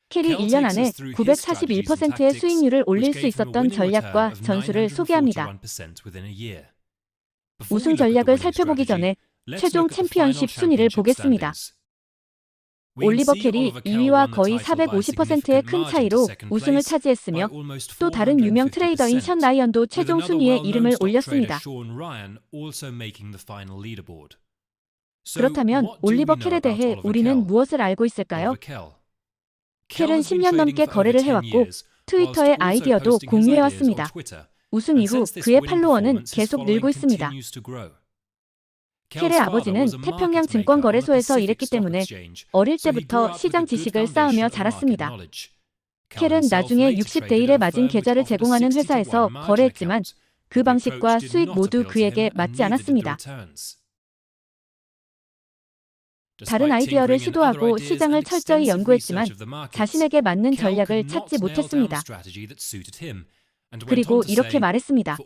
켈이 1년 안에 941%의 수익률을 올릴 수 있었던 전략과 전술을 소개합니다. 우승 전략을 살펴보기 전에 최종 챔피언십 순위를 보겠습니다. 올리버 켈이 2위와 거의 450%의 큰 차이로 우승을 차지했으며 또 다른 유명 트레이더인 션 라이언도 최종 순위에 이름을 올렸습니다. 그렇다면 올리버 켈에 대해 우리는 무엇을 알고 있을까요? 켈은 10년 넘게 거래를 해왔고 트위터의 아이디어도 공유해왔습니다. 우승 이후 그의 팔로워는 계속 늘고 있습니다. 켈의 아버지는 태평양 증권거래소에서 일했기 때문에 어릴 때부터 시장 지식을 쌓으며 자랐습니다. 켈은 나중에 60대 1에 맞은 계좌를 제공하는 회사에서 거래했지만 그 방식과 수익 모두 그에게 맞지 않았습니다. 다른 아이디어를 시도하고 시장을 철저히 연구했지만 자신에게 맞는 전략을 찾지 못했습니다. 그리고 이렇게 말했습니다.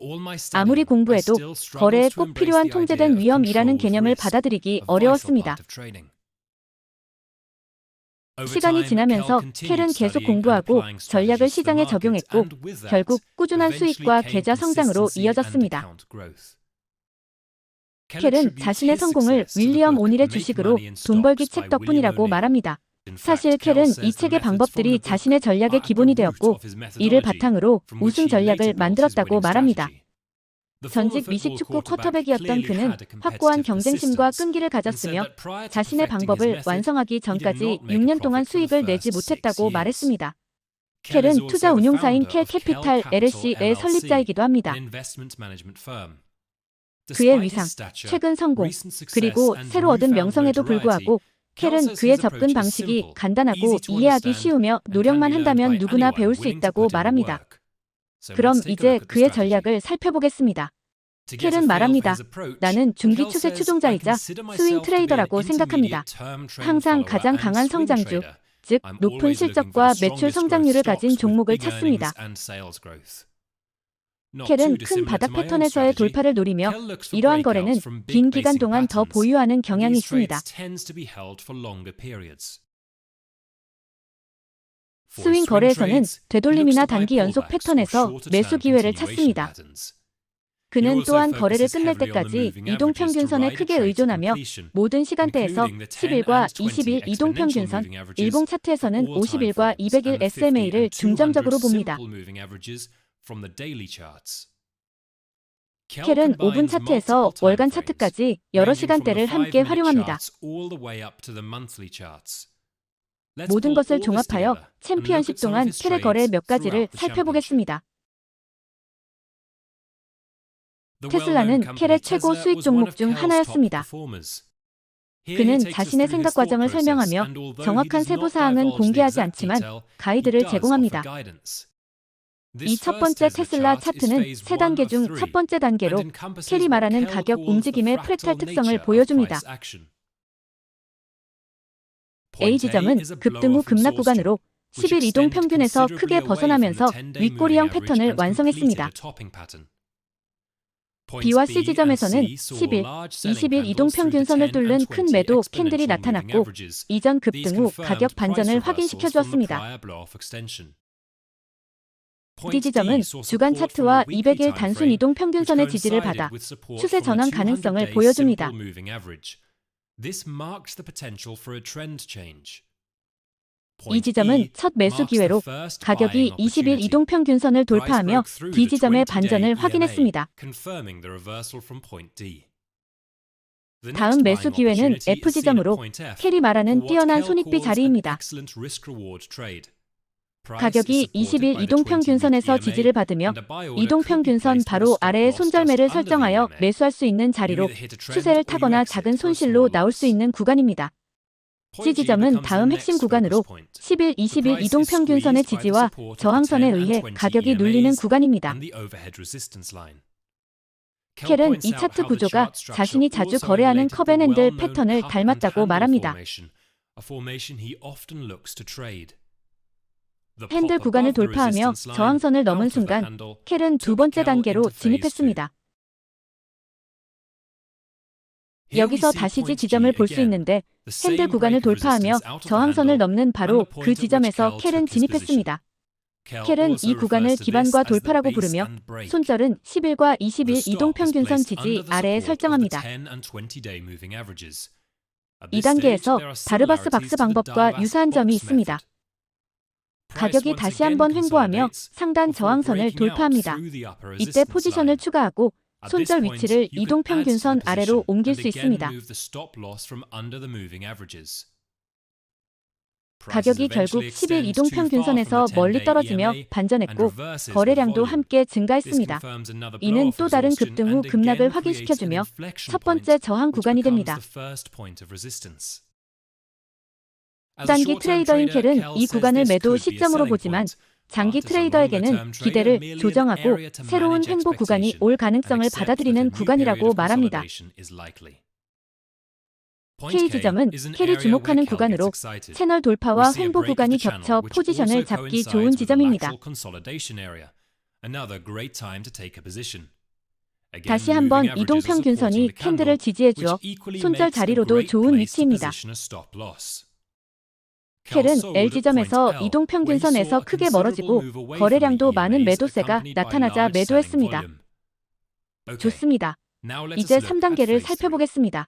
아무리 공부해도 거래에 꼭 필요한 통제된 위험이라는 개념을 받아들이기 어려웠습니다. 시간이 지나면서 켈은 계속 공부하고 전략을 시장에 적용했고 결국 꾸준한 수익과 계좌 성장으로 이어졌습니다. 켈은 자신의 성공을 윌리엄 오닐의 주식으로 돈 벌기 책 덕분이라고 말합니다. 사실 켈은 이 책의 방법들이 자신의 전략의 기본이 되었고 이를 바탕으로 우승 전략을 만들었다고 말합니다. 전직 미식 축구 쿼터백이었던 그는 확고한 경쟁심과 끈기를 가졌으며 자신의 방법을 완성하기 전까지 6년 동안 수익을 내지 못했다고 말했습니다. 켈은 투자 운용사인 켈 캐피탈 LLC의 설립자이기도 합니다. 그의 위상, 최근 성공, 그리고 새로 얻은 명성에도 불구하고 켈은 그의 접근 방식이 간단하고 이해하기 쉬우며 노력만 한다면 누구나 배울 수 있다고 말합니다. 그럼 이제 그의 전략을 살펴보겠습니다. 켈은 말합니다. 나는 중기 추세 추종자이자 스윙 트레이더라고 생각합니다. 항상 가장 강한 성장주, 즉 높은 실적과 매출 성장률을 가진 종목을 찾습니다. 켈은 큰 바닥 패턴에서의 돌파를 노리며 이러한 거래는 긴 기간 동안 더 보유하는 경향이 있습니다. 스윙 거래에서는 되돌림이나 단기 연속 패턴에서 매수 기회를 찾습니다. 그는 또한 거래를 끝낼 때까지 이동평균선에 크게 의존하며 모든 시간대에서 10일과 20일 이동평균선, 일봉 차트에서는 50일과 200일 SMA를 중점적으로 봅니다. 켈은 5분 차트에서 월간 차트까지 여러 시간대를 함께 활용합니다. 모든 것을 종합하여 챔피언십 동안 켈의 거래 몇 가지를 살펴보겠습니다. 테슬라는 켈의 최고 수익 종목 중 하나였습니다. 그는 자신의 생각 과정을 설명하며 정확한 세부 사항은 공개하지 않지만 가이드를 제공합니다. 이 첫 번째 테슬라 차트는 세 단계 중 첫 번째 단계로 켈이 말하는 가격 움직임의 프랙탈 특성을 보여줍니다. A 지점은 급등 후 급락 구간으로 10일 이동 평균에서 크게 벗어나면서 윗꼬리형 패턴을 완성했습니다. B와 C 지점에서는 10일, 20일 이동 평균선을 뚫는 큰 매도 캔들이 나타났고 이전 급등 후 가격 반전을 확인시켜 주었습니다. D 지점은 주간 차트와 200일 단순 이동 평균선의 지지를 받아 추세 전환 가능성을 보여줍니다. 이 지점은 첫 매수 기회로 가격이 20일 이동 평균선을 돌파하며 D 지점의 반전을 확인했습니다. 다음 매수 기회는 F 지점으로 켈이 말하는 뛰어난 손익비 자리입니다. 가격이 20일 이동평균선에서 지지를 받으며 이동평균선 바로 아래의 손절매를 설정하여 매수할 수 있는 자리로 추세를 타거나 작은 손실로 나올 수 있는 구간입니다. C 지점은 다음 핵심 구간으로 10일, 20일 이동평균선의 지지와 저항선에 의해 가격이 눌리는 구간입니다. 켈은 이 차트 구조가 자신이 자주 거래하는 컵앤핸들 패턴을 닮았다고 말합니다. 핸들 구간을 돌파하며 저항선을 넘은 순간 켈은 두 번째 단계로 진입했습니다. 여기서 다시 G 지점을 볼 수 있는데 핸들 구간을 돌파하며 저항선을 넘는 바로 그 지점에서 켈은 진입했습니다. 켈은 이 구간을 기반과 돌파라고 부르며 손절은 10일과 20일 이동평균선 지지 아래에 설정합니다. 2단계에서 바르바스 박스 방법과 유사한 점이 있습니다. 가격이 다시 한번 횡보하며 상단 저항선을 돌파합니다. 이때 포지션을 추가하고 손절 위치를 이동평균선 아래로 옮길 수 있습니다. 가격이 결국 10일 이동평균선에서 멀리 떨어지며 반전했고 거래량도 함께 증가했습니다. 이는 또 다른 급등 후 급락을 확인시켜주며 첫 번째 저항 구간이 됩니다. 단기 트레이더인 켈은 이 구간을 매도 시점으로 보지만 장기 트레이더에게는 기대를 조정하고 새로운 횡보 구간이 올 가능성을 받아들이는 구간이라고 말합니다. K 지점은 켈이 주목하는 구간으로 채널 돌파와 횡보 구간이 겹쳐 포지션을 잡기 좋은 지점입니다. 다시 한번 이동평균선이 캔들을 지지해주어 손절 자리로도 좋은 위치입니다. 켈은 L 지점에서 이동평균선에서 크게 멀어지고 거래량도 많은 매도세가 나타나자 매도했습니다. 좋습니다. 이제 3단계를 살펴보겠습니다.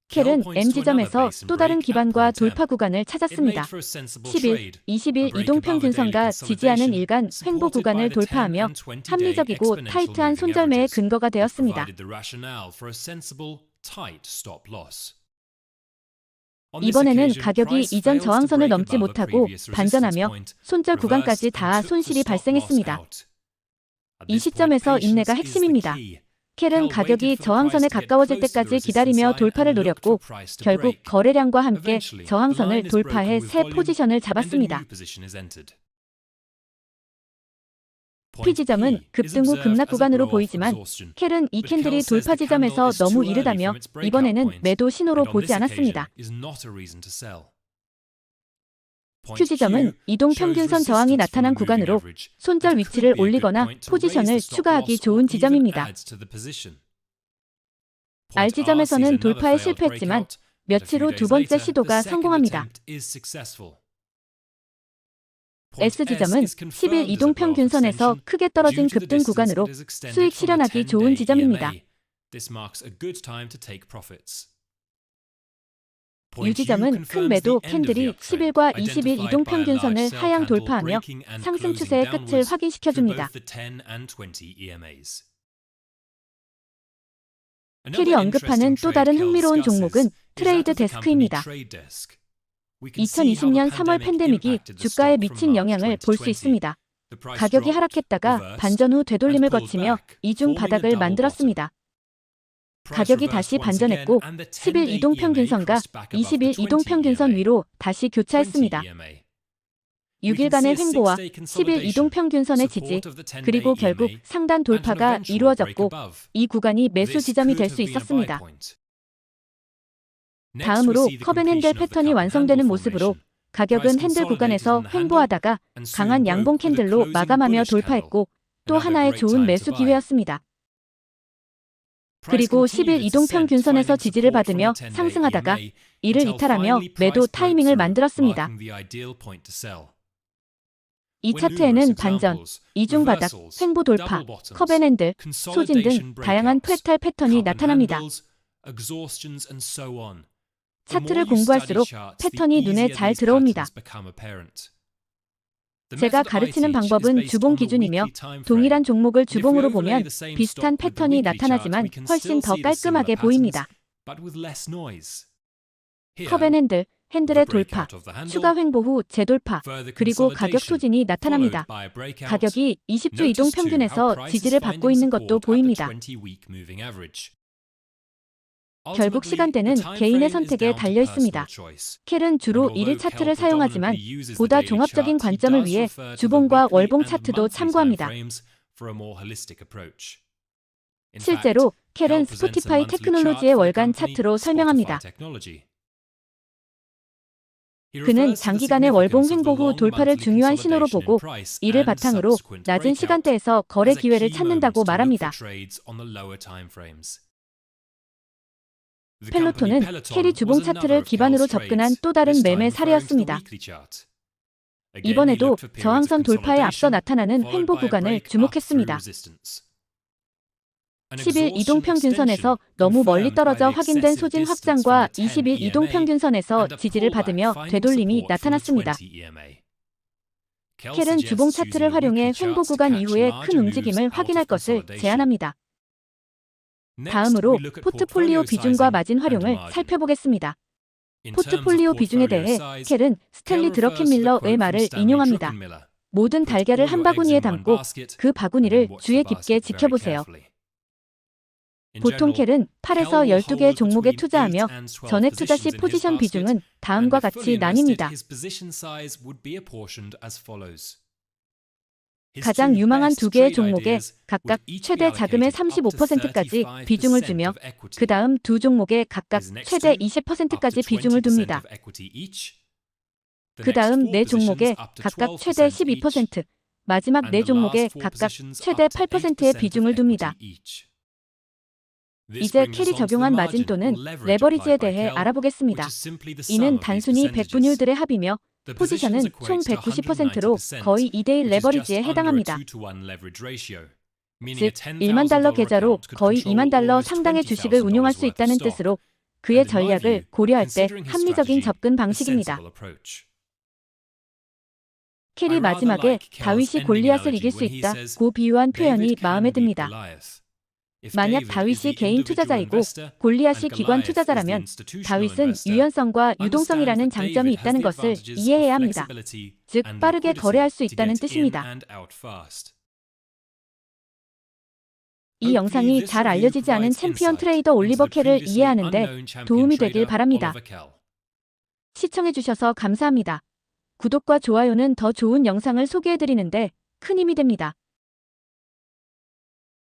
켈은 M 지점에서 또 다른 기반과 돌파 구간을 찾았습니다. 10일, 20일 이동평균선과 지지하는 일간 횡보 구간을 돌파하며 합리적이고 타이트한 손절매의 근거가 되었습니다. 이번에는 가격이 이전 저항선을 넘지 못하고 반전하며 손절 구간까지 닿아 손실이 발생했습니다. 이 시점에서 인내가 핵심입니다. 켈은 가격이 저항선에 가까워질 때까지 기다리며 돌파를 노렸고 결국 거래량과 함께 저항선을 돌파해 새 포지션을 잡았습니다. P 지점은 급등 후 급락 구간으로 보이지만 켈은 이 캔들이 돌파 지점에서 너무 이르다며 이번에는 매도 신호로 보지 않았습니다. Q 지점은 이동평균선 저항이 나타난 구간으로 손절 위치를 올리거나 포지션을 추가하기 좋은 지점입니다. R 지점에서는 돌파에 실패했지만 며칠 후 두 번째 시도가 성공합니다. S 지점은 10일 이동평균선에서 크게 떨어진 급등 구간으로 수익 실현하기 좋은 지점입니다. U 지점은 큰 매도 캔들이 10일과 20일 이동평균선을 하향 돌파하며 상승 추세의 끝을 확인시켜줍니다. 켈이 언급하는 또 다른 흥미로운 종목은 트레이드 데스크입니다. 2020년 3월 팬데믹이 주가에 미친 영향을 볼 수 있습니다. 가격이 하락했다가 반전 후 되돌림을 거치며 이중 바닥을 만들었습니다. 가격이 다시 반전했고 10일 이동평균선과 20일 이동평균선 위로 다시 교차했습니다. 6일간의 횡보와 10일 이동평균선의 지지, 그리고 결국 상단 돌파가 이루어졌고 이 구간이 매수 지점이 될 수 있었습니다. 다음으로 컵앤 핸들 패턴이 완성되는 모습으로 가격은 핸들 구간에서 횡보하다가 강한 양봉 캔들로 마감하며 돌파했고 또 하나의 좋은 매수 기회였습니다. 그리고 10일 이동평균선에서 지지를 받으며 상승하다가 이를 이탈하며 매도 타이밍을 만들었습니다. 이 차트에는 반전, 이중 바닥, 횡보 돌파, 컵앤핸들, 소진 등 다양한 프랙탈 패턴이 나타납니다. 차트를 공부할수록 패턴이 눈에 잘 들어옵니다. 제가 가르치는 방법은 주봉 기준이며 동일한 종목을 주봉으로 보면 비슷한 패턴이 나타나지만 훨씬 더 깔끔하게 보입니다. 컵앤핸들, 핸들의 돌파, 추가 횡보 후 재돌파, 그리고 가격 소진이 나타납니다. 가격이 20주 이동 평균에서 지지를 받고 있는 것도 보입니다. 결국 시간대는 개인의 선택에 달려 있습니다. 켈은 주로 1일 차트를 사용하지만 보다 종합적인 관점을 위해 주봉과 월봉 차트도 참고합니다. 실제로 켈은 스포티파이 테크놀로지의 월간 차트로 설명합니다. 그는 장기간의 월봉 횡보 후 돌파를 중요한 신호로 보고 이를 바탕으로 낮은 시간대에서 거래 기회를 찾는다고 말합니다. 펠로톤은 캐리 주봉 차트를 기반으로 접근한 또 다른 매매 사례였습니다. 이번에도 저항선 돌파에 앞서 나타나는 횡보 구간을 주목했습니다. 10일 이동평균선에서 너무 멀리 떨어져 확인된 소진 확장과 20일 이동평균선에서 지지를 받으며 되돌림이 나타났습니다. 켈은 주봉 차트를 활용해 횡보 구간 이후에 큰 움직임을 확인할 것을 제안합니다. 다음으로 포트폴리오 비중과 마진 활용을 살펴보겠습니다. 포트폴리오 비중에 대해 켈은 스탠리 드러켄밀러의 말을 인용합니다. 모든 달걀을 한 바구니에 담고 그 바구니를 주의 깊게 지켜보세요. 보통 켈은 8에서 12개의 종목에 투자하며 전액 투자 시 포지션 비중은 다음과 같이 나뉩니다. 가장 유망한 두 개의 종목에 각각 최대 자금의 35%까지 비중을 두며 그 다음 두 종목에 각각 최대 20%까지 비중을 둡니다. 그 다음 네 종목에 각각 최대 12%, 마지막 네 종목에 각각 최대 8%의 비중을 둡니다. 이제 켈이 적용한 마진 또는 레버리지에 대해 알아보겠습니다. 이는 단순히 백분율들의 합이며 포지션은 총 190%로 거의 2대1 레버리지에 해당합니다. 즉, 1만 달러 계좌로 거의 2만 달러 상당의 주식을 운용할 수 있다는 뜻으로 그의 전략을 고려할 때 합리적인 접근 방식입니다. 켈이 마지막에 다윗이 골리앗을 이길 수 있다고 비유한 표현이 마음에 듭니다. 만약 다윗이 개인 투자자이고 골리앗이 기관 투자자라면 다윗은 유연성과 유동성이라는 장점이 있다는 것을 이해해야 합니다. 즉, 빠르게 거래할 수 있다는 뜻입니다. 이 영상이 잘 알려지지 않은 챔피언 트레이더 올리버 켈을 이해하는 데 도움이 되길 바랍니다. 시청해주셔서 감사합니다. 구독과 좋아요는 더 좋은 영상을 소개해드리는데 큰 힘이 됩니다.